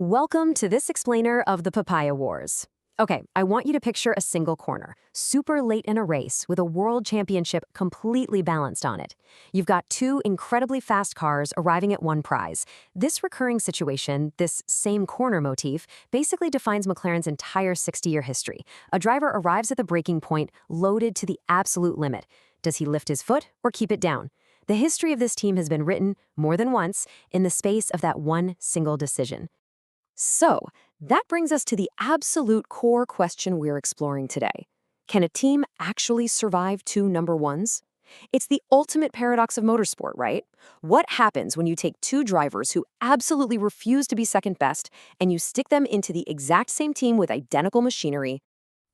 Welcome to this explainer of the Papaya Wars. Okay, I want you to picture a single corner, super late in a race with a world championship completely balanced on it. You've got two incredibly fast cars arriving at one prize. This recurring situation, this same corner motif, basically defines McLaren's entire 60-year history. A driver arrives at the breaking point, loaded to the absolute limit. Does he lift his foot or keep it down? The history of this team has been written, more than once, in the space of that one single decision. So, that brings us to the absolute core question we're exploring today. Can a team actually survive two number ones? It's the ultimate paradox of motorsport, right? What happens when you take two drivers who absolutely refuse to be second best and you stick them into the exact same team with identical machinery?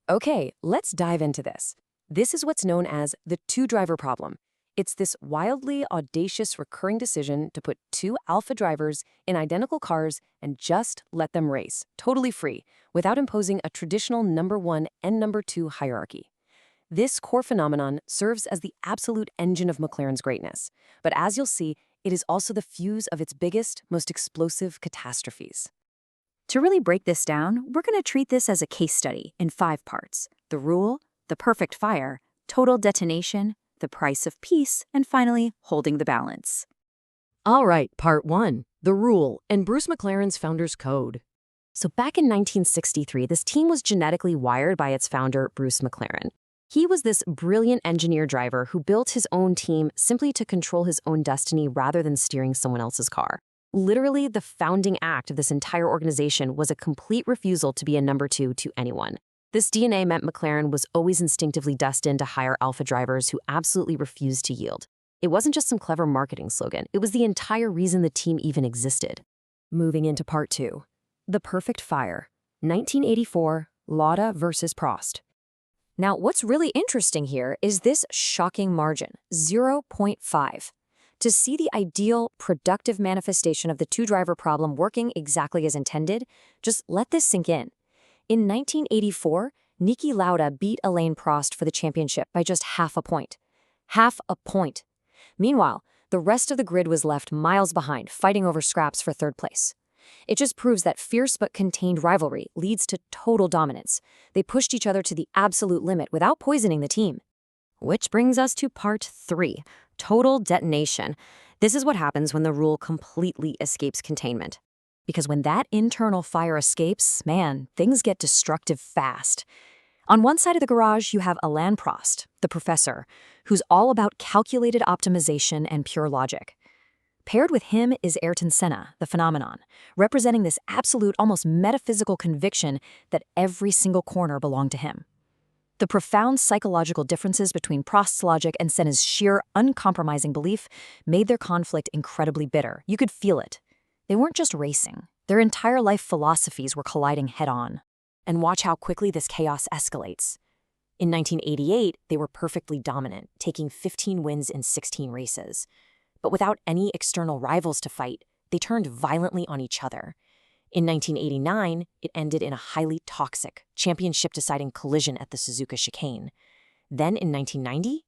Okay, let's dive into this. This is what's known as the two-driver problem. It's this wildly audacious recurring decision to put two alpha drivers in identical cars and just let them race, totally free, without imposing a traditional number one and number two hierarchy. This core phenomenon serves as the absolute engine of McLaren's greatness, but as you'll see, it is also the fuse of its biggest, most explosive catastrophes. To really break this down, we're going to treat this as a case study in 5 parts: the rule, the perfect fire, total detonation, the price of peace, and finally, holding the balance. All right, part 1, the rule, and Bruce McLaren's founder's code. So back in 1963, this team was genetically wired by its founder, Bruce McLaren. He was this brilliant engineer-driver who built his own team simply to control his own destiny rather than steering someone else's car. Literally, the founding act of this entire organization was a complete refusal to be a number two to anyone. This DNA meant McLaren was always instinctively destined to hire alpha drivers who absolutely refused to yield. It wasn't just some clever marketing slogan, it was the entire reason the team even existed. Moving into part 2. The perfect fire. 1984, Lauda versus Prost. Now, what's really interesting here is this shocking margin, 0.5. To see the ideal, productive manifestation of the two-driver problem working exactly as intended, just let this sink in. In 1984, Niki Lauda beat Alain Prost for the championship by just half a point. Half a point. Meanwhile, the rest of the grid was left miles behind, fighting over scraps for third place. It just proves that fierce but contained rivalry leads to total dominance. They pushed each other to the absolute limit without poisoning the team. Which brings us to part 3, total detonation. This is what happens when the rule completely escapes containment. Because when that internal fire escapes, man, things get destructive fast. On one side of the garage, you have Alain Prost, the professor, who's all about calculated optimization and pure logic. Paired with him is Senna, the phenomenon, representing this absolute, almost metaphysical conviction that every single corner belonged to him. The profound psychological differences between Prost's logic and Senna's sheer, uncompromising belief made their conflict incredibly bitter. You could feel it. They weren't just racing. Their entire life philosophies were colliding head-on. And watch how quickly this chaos escalates. In 1988, they were perfectly dominant, taking 15 wins in 16 races. But without any external rivals to fight, they turned violently on each other. In 1989, it ended in a highly toxic, championship-deciding collision at the Suzuka chicane. Then in 1990,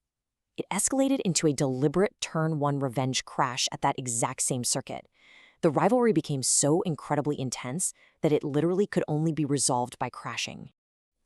it escalated into a deliberate Turn 1 revenge crash at that exact same circuit. The rivalry became so incredibly intense that it literally could only be resolved by crashing.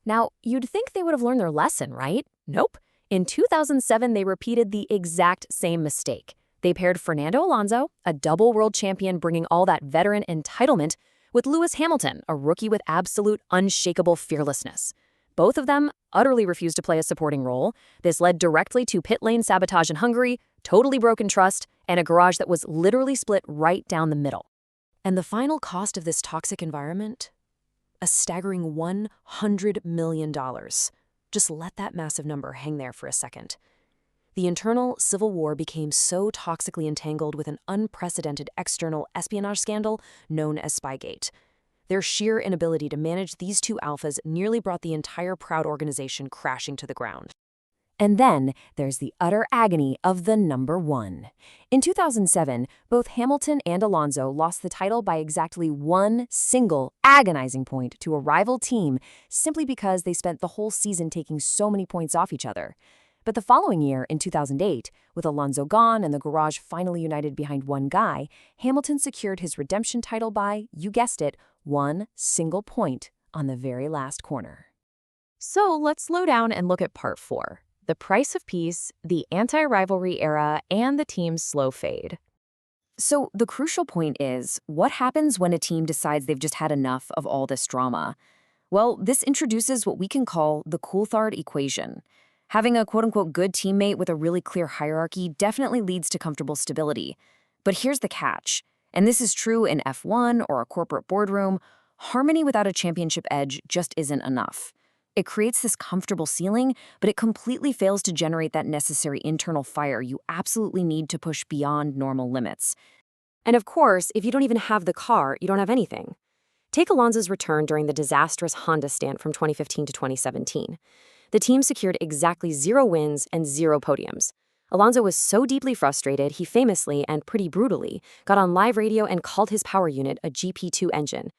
Now, you'd think they would have learned their lesson, right? Nope. In 2007, they repeated the exact same mistake. They paired Fernando Alonso, a double world champion bringing all that veteran entitlement, with Lewis Hamilton, a rookie with absolute unshakable fearlessness. Both of them utterly refused to play a supporting role. This led directly to pit lane sabotage in Hungary, totally broken trust, and a garage that was literally split right down the middle. And the final cost of this toxic environment? A staggering $100 million. Just let that massive number hang there for a second. The internal civil war became so toxically entangled with an unprecedented external espionage scandal known as Spygate. Their sheer inability to manage these two alphas nearly brought the entire proud organization crashing to the ground. And then there's the utter agony of the number one. In 2007, both Hamilton and Alonso lost the title by exactly one single agonizing point to a rival team simply because they spent the whole season taking so many points off each other. But the following year, in 2008, with Alonso gone and the garage finally united behind one guy, Hamilton secured his redemption title by, you guessed it, one single point on the very last corner. So let's slow down and look at part 4, the price of peace, the anti-rivalry era, and the team's slow fade. So the crucial point is, what happens when a team decides they've just had enough of all this drama? Well, this introduces what we can call the Coulthard equation. Having a quote-unquote good teammate with a really clear hierarchy definitely leads to comfortable stability. But here's the catch, and this is true in F1 or a corporate boardroom, harmony without a championship edge just isn't enough. It creates this comfortable ceiling, but it completely fails to generate that necessary internal fire you absolutely need to push beyond normal limits. And of course, if you don't even have the car, you don't have anything. Take Alonso's return during the disastrous Honda stint from 2015 to 2017. The team secured exactly 0 wins and 0 podiums. Alonso was so deeply frustrated, he famously, and pretty brutally, got on live radio and called his power unit a GP2 engine.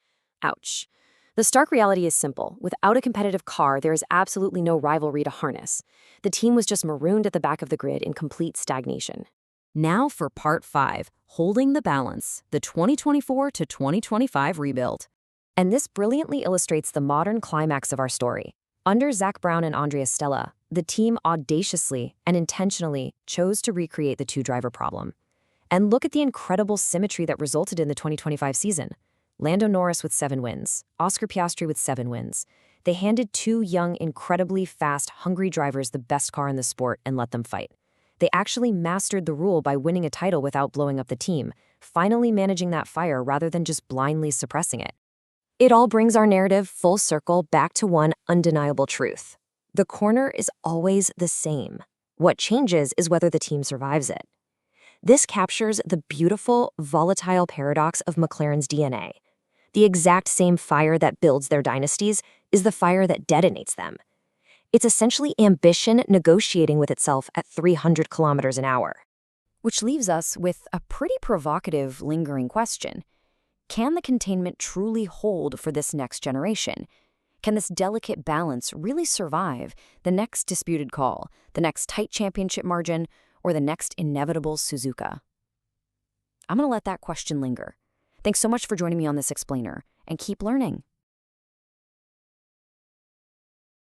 Ouch. The stark reality is simple. Without a competitive car, there is absolutely no rivalry to harness. The team was just marooned at the back of the grid in complete stagnation. Now for part 5, holding the balance, the 2024 to 2025 rebuild. And this brilliantly illustrates the modern climax of our story. Under Zach Brown and Andrea Stella, the team audaciously and intentionally chose to recreate the two-driver problem. And look at the incredible symmetry that resulted in the 2025 season. Lando Norris with 7 wins, Oscar Piastri with 7 wins. They handed 2 young, incredibly fast, hungry drivers the best car in the sport and let them fight. They actually mastered the rule by winning a title without blowing up the team, finally managing that fire rather than just blindly suppressing it. It all brings our narrative full circle back to one undeniable truth. The corner is always the same. What changes is whether the team survives it. This captures the beautiful, volatile paradox of McLaren's DNA. The exact same fire that builds their dynasties is the fire that detonates them. It's essentially ambition negotiating with itself at 300 kilometers an hour. Which leaves us with a pretty provocative, lingering question. Can the containment truly hold for this next generation? Can this delicate balance really survive the next disputed call, the next tight championship margin, or the next inevitable Suzuka? I'm going to let that question linger. Thanks so much for joining me on this explainer, and keep learning.